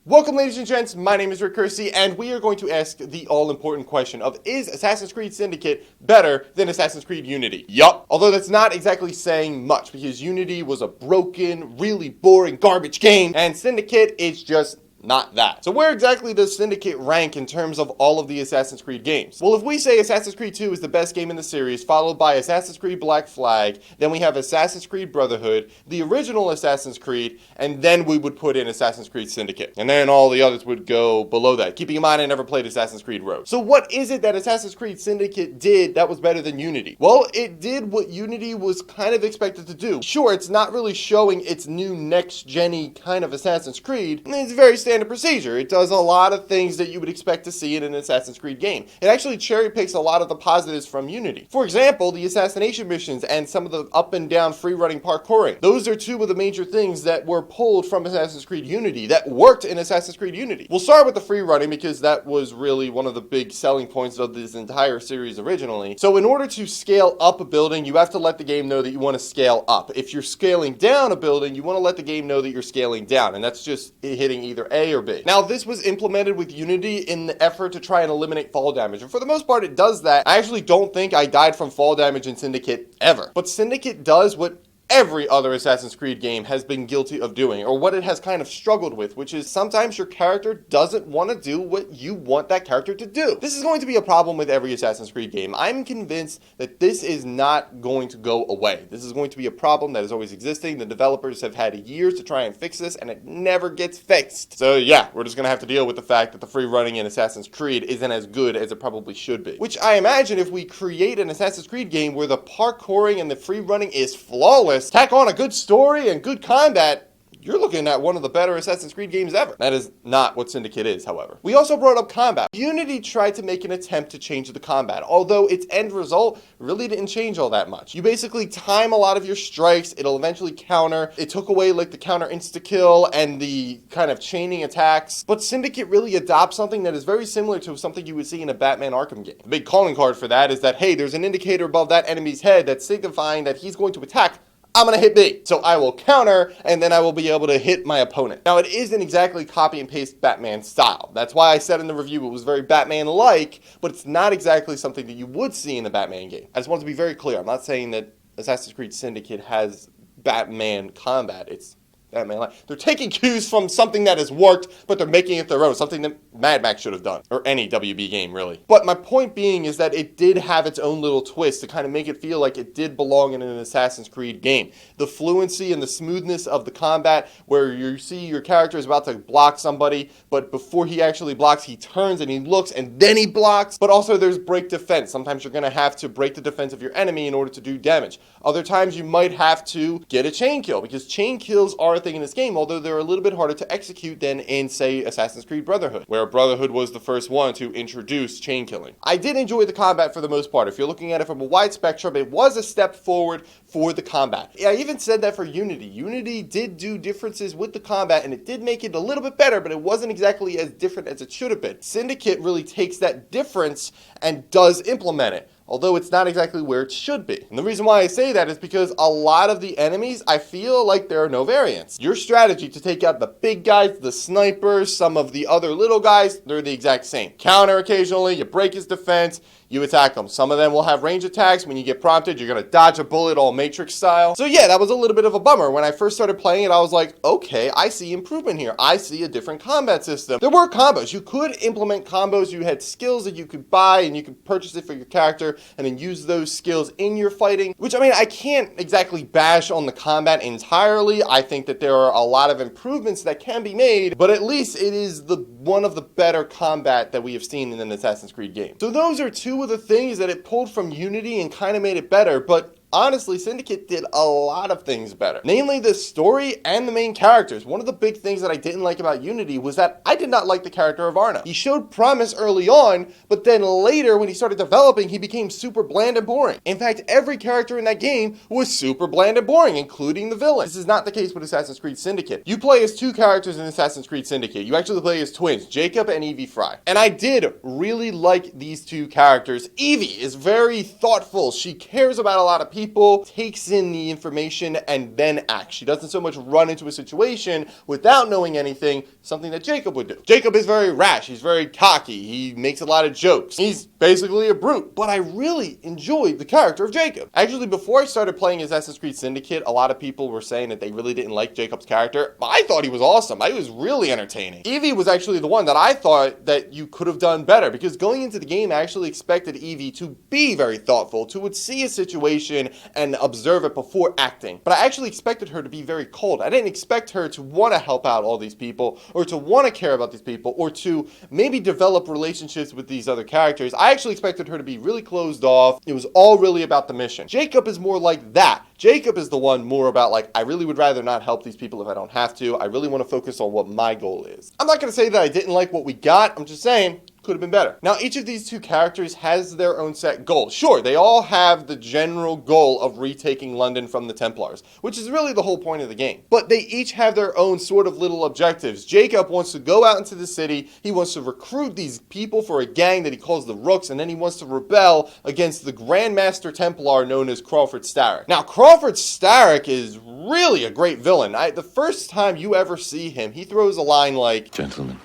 Welcome, ladies and gents, my name is Curci, and we are going to ask the all-important question of, is Assassin's Creed Syndicate better than Assassin's Creed Unity? Yup. Although that's not exactly saying much, because Unity was a broken, really boring garbage game, and Syndicate is just not that. So where exactly does Syndicate rank in terms of all of the Assassin's Creed games? Well, if we say Assassin's Creed 2 is the best game in the series, followed by Assassin's Creed Black Flag, then we have Assassin's Creed Brotherhood, the original Assassin's Creed, and then we would put in Assassin's Creed Syndicate. And then all the others would go below that, keeping in mind I never played Assassin's Creed Rogue. So what is it that Assassin's Creed Syndicate did that was better than Unity? Well, it did what Unity was kind of expected to do. Sure, it's not really showing its new next-gen-y kind of Assassin's Creed. It's very standard procedure. It does a lot of things that you would expect to see in an Assassin's Creed game. It actually cherry picks a lot of the positives from Unity. For example, the Assassination Missions and some of the up and down free-running parkouring. Those are two of the major things that were pulled from Assassin's Creed Unity that worked in Assassin's Creed Unity. We'll start with the free-running because that was really one of the big selling points of this entire series originally. So in order to scale up a building, you have to let the game know that you want to scale up. If you're scaling down a building, you want to let the game know that you're scaling down, and that's just hitting either A or B. Now, this was implemented with Unity in the effort to try and eliminate fall damage, and for the most part, it does that. I actually don't think I died from fall damage in Syndicate ever. But Syndicate does what every other Assassin's Creed game has been guilty of doing, or what it has kind of struggled with, which is sometimes your character doesn't want to do what you want that character to do. This is going to be a problem with every Assassin's Creed game. I'm convinced that this is not going to go away. This is going to be a problem that is always existing. The developers have had years to try and fix this, and it never gets fixed. So yeah, we're just going to have to deal with the fact that the free running in Assassin's Creed isn't as good as it probably should be. Which I imagine if we create an Assassin's Creed game where the parkouring and the free running is flawless, tack on a good story and good combat, you're looking at one of the better Assassin's Creed games ever. That is not what Syndicate is, however. We also brought up combat. Unity tried to make an attempt to change the combat, although its end result really didn't change all that much. You basically time a lot of your strikes, it'll eventually counter. It took away like the counter insta-kill and the kind of chaining attacks, but Syndicate really adopts something that is very similar to something you would see in a Batman Arkham game. The big calling card for that is that, hey, there's an indicator above that enemy's head that's signifying that he's going to attack. I'm going to hit B. So I will counter, and then I will be able to hit my opponent. Now, it isn't exactly copy and paste Batman style. That's why I said in the review it was very Batman-like, but it's not exactly something that you would see in a Batman game. I just want to be very clear. I'm not saying that Assassin's Creed Syndicate has Batman combat. It's Batman-like. They're taking cues from something that has worked, but they're making it their own, something that Mad Max should have done, or any WB game, really. But my point being is that it did have its own little twist to kind of make it feel like it did belong in an Assassin's Creed game. The fluency and the smoothness of the combat, where you see your character is about to block somebody, but before he actually blocks, he turns and he looks, and then he blocks. But also there's break defense. Sometimes you're going to have to break the defense of your enemy in order to do damage. Other times you might have to get a chain kill, because chain kills are thing in this game, although they're a little bit harder to execute than in, say, Assassin's Creed Brotherhood, where Brotherhood was the first one to introduce chain killing. I did enjoy the combat for the most part. If you're looking at it from a wide spectrum, it was a step forward for the combat. I even said that for Unity. Unity did do differences with the combat, and it did make it a little bit better, but it wasn't exactly as different as it should have been. Syndicate really takes that difference and does implement it, although it's not exactly where it should be. And the reason why I say that is because a lot of the enemies, I feel like there are no variants. Your strategy to take out the big guys, the snipers, some of the other little guys, they're the exact same. Counter occasionally, you break his defense, you attack them. Some of them will have range attacks. When you get prompted, you're going to dodge a bullet all Matrix style. So yeah, that was a little bit of a bummer. When I first started playing it, I was like, okay, I see improvement here. I see a different combat system. There were combos. You could implement combos. You had skills that you could buy, and you could purchase it for your character and then use those skills in your fighting, which, I mean, I can't exactly bash on the combat entirely. I think that there are a lot of improvements that can be made, but at least it is one of the better combat that we have seen in an Assassin's Creed game. So those are two of the things that it pulled from Unity and kind of made it better, but honestly, Syndicate did a lot of things better. Namely, the story and the main characters. One of the big things that I didn't like about Unity was that I did not like the character of Arna. He showed promise early on, but then later when he started developing, he became super bland and boring. In fact, every character in that game was super bland and boring, including the villain. This is not the case with Assassin's Creed Syndicate. You play as two characters in Assassin's Creed Syndicate. You actually play as twins, Jacob and Evie Fry. And I did really like these two characters. Evie is very thoughtful. She cares about a lot of people. people, takes in the information, and then acts. She doesn't so much run into a situation without knowing anything, something that Jacob would do. Jacob is very rash. He's very cocky. He makes a lot of jokes. He's basically a brute. But I really enjoyed the character of Jacob. Actually, before I started playing Assassin's Creed Syndicate, a lot of people were saying that they really didn't like Jacob's character. I thought he was awesome. I was really entertaining. Evie was actually the one that I thought that you could have done better, because going into the game, I actually expected Evie to be very thoughtful, to would see a situation and observe it before acting. But I actually expected her to be very cold. I didn't expect her to want to help out all these people, or to want to care about these people, or to maybe develop relationships with these other characters. I actually expected her to be really closed off. It was all really about the mission. Jacob is more like that. Jacob is the one more about like, I really would rather not help these people if I don't have to. I really want to focus on what my goal is. I'm not going to say that I didn't like what we got. I'm just saying, could have been better. Now, each of these two characters has their own set goal. Sure, they all have the general goal of retaking London from the Templars, which is really the whole point of the game. But they each have their own sort of little objectives. Jacob wants to go out into the city. He wants to recruit these people for a gang that he calls the Rooks, and then he wants to rebel against the Grand Master Templar known as Crawford Starrick. Now, Crawford Starrick is really a great villain. The first time you ever see him, he throws a line like, "Gentlemen,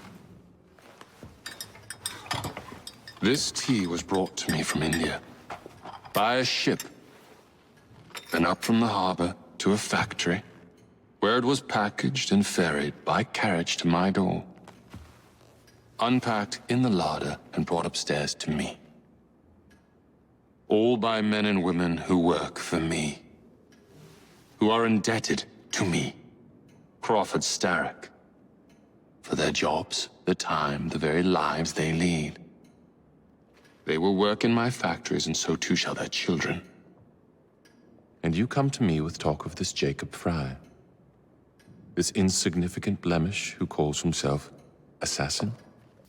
this tea was brought to me from India by a ship, then up from the harbor to a factory, where it was packaged and ferried by carriage to my door, unpacked in the larder and brought upstairs to me. All by men and women who work for me, who are indebted to me, Crawford Starrick, for their jobs, the time, the very lives they lead. They will work in my factories, and so too shall their children. And you come to me with talk of this Jacob Fry, this insignificant blemish who calls himself assassin?"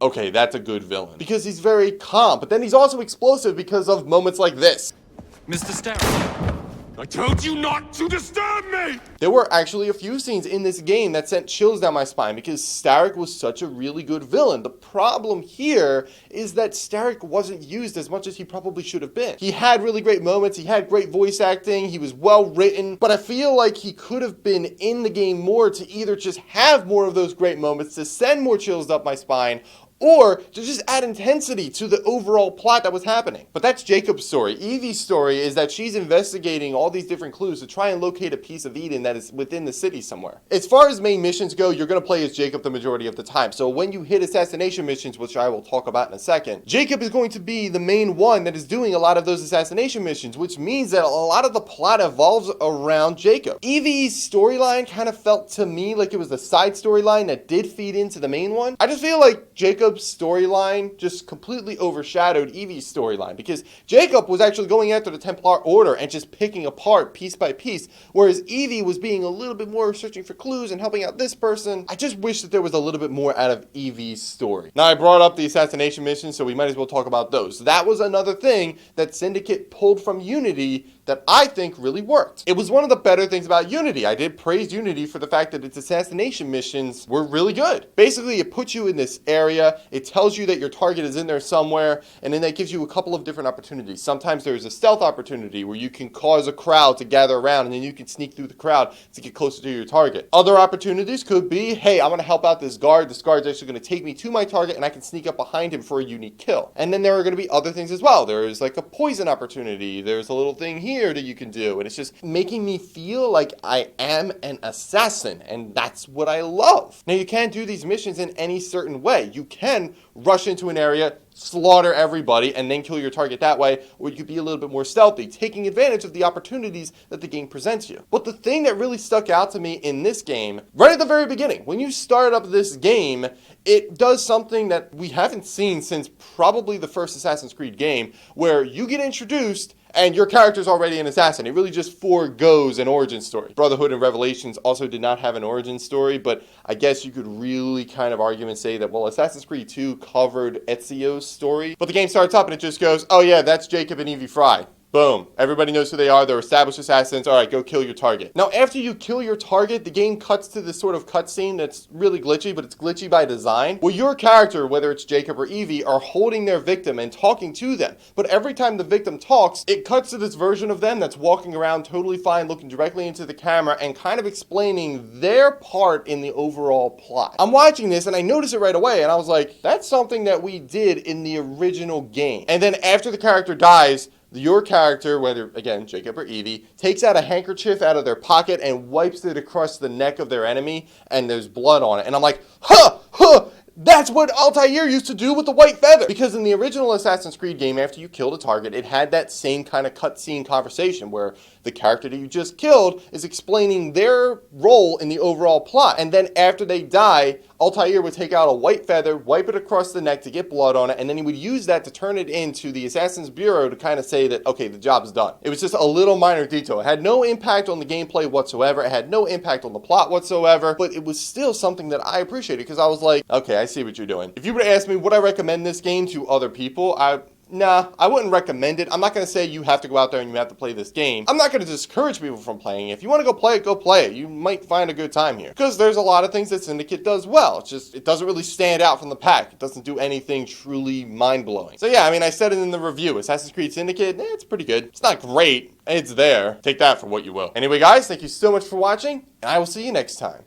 okay, that's a good villain. Because he's very calm, but then he's also explosive because of moments like this. "Mr. Starrick, I told you not to disturb me!" There were actually a few scenes in this game that sent chills down my spine because Starrick was such a really good villain. The problem here is that Starrick wasn't used as much as he probably should have been. He had really great moments, he had great voice acting, he was well written, but I feel like he could have been in the game more to either just have more of those great moments, to send more chills up my spine, or to just add intensity to the overall plot that was happening. But that's Jacob's story. Evie's story is that she's investigating all these different clues to try and locate a piece of Eden that is within the city somewhere. As far as main missions go, you're going to play as Jacob the majority of the time. So when you hit Assassination Missions, which I will talk about in a second, Jacob is going to be the main one that is doing a lot of those Assassination Missions, which means that a lot of the plot evolves around Jacob. Evie's storyline kind of felt to me like it was a side storyline that did feed into the main one. I just feel like Jacob's storyline just completely overshadowed Evie's storyline, because Jacob was actually going after the Templar Order and just picking apart piece by piece, whereas Evie was being a little bit more searching for clues and helping out this person. I just wish that there was a little bit more out of Evie's story. Now, I brought up the Assassination Missions, so we might as well talk about those. That was another thing that Syndicate pulled from Unity that I think really worked. It was one of the better things about Unity. I did praise Unity for the fact that its Assassination Missions were really good. Basically, it puts you in this area, it tells you that your target is in there somewhere, and then that gives you a couple of different opportunities. Sometimes there's a stealth opportunity where you can cause a crowd to gather around, and then you can sneak through the crowd to get closer to your target. Other opportunities could be, hey, I'm going to help out this guard. This guard's actually going to take me to my target, and I can sneak up behind him for a unique kill. And then there are going to be other things as well. There's like a poison opportunity. There's a little thing here that you can do, and it's just making me feel like I am an assassin, and that's what I love. Now, you can't do these missions in any certain way. You can rush into an area, slaughter everybody, and then kill your target that way, or you could be a little bit more stealthy, taking advantage of the opportunities that the game presents you. But the thing that really stuck out to me in this game, right at the very beginning, when you start up this game, it does something that we haven't seen since probably the first Assassin's Creed game, where you get introduced and your character's already an assassin. It really just forgoes an origin story. Brotherhood and Revelations also did not have an origin story, but I guess you could really kind of argue and say that, well, Assassin's Creed 2 covered Ezio's story. But the game starts up and it just goes, oh yeah, that's Jacob and Evie Fry. Boom. Everybody knows who they are. They're established assassins. All right, go kill your target. Now, after you kill your target, the game cuts to this sort of cutscene that's really glitchy, but it's glitchy by design, where your character, whether it's Jacob or Evie, are holding their victim and talking to them. But every time the victim talks, it cuts to this version of them that's walking around totally fine, looking directly into the camera and kind of explaining their part in the overall plot. I'm watching this and I noticed it right away, and I was like, that's something that we did in the original game. And then after the character dies, your character, whether, again, Jacob or Evie, takes out a handkerchief out of their pocket and wipes it across the neck of their enemy, and there's blood on it. And I'm like, that's what Altair used to do with the white feather. Because in the original Assassin's Creed game, after you killed a target, it had that same kind of cutscene conversation where the character that you just killed is explaining their role in the overall plot. And then after they die, Altair would take out a white feather, wipe it across the neck to get blood on it, and then he would use that to turn it into the Assassin's Bureau to kind of say that, okay, the job's done. It was just a little minor detail. It had no impact on the gameplay whatsoever. It had no impact on the plot whatsoever, but it was still something that I appreciated because I was like, okay, I see what you're doing. If you were to ask me, would I recommend this game to other people? Nah, I wouldn't recommend it. I'm not going to say you have to go out there and you have to play this game. I'm not going to discourage people from playing it. If you want to go play it. You might find a good time here. Because there's a lot of things that Syndicate does well. It's just, it doesn't really stand out from the pack. It doesn't do anything truly mind-blowing. So yeah, I mean, I said it in the review. Assassin's Creed Syndicate, it's pretty good. It's not great. It's there. Take that for what you will. Anyway, guys, thank you so much for watching, and I will see you next time.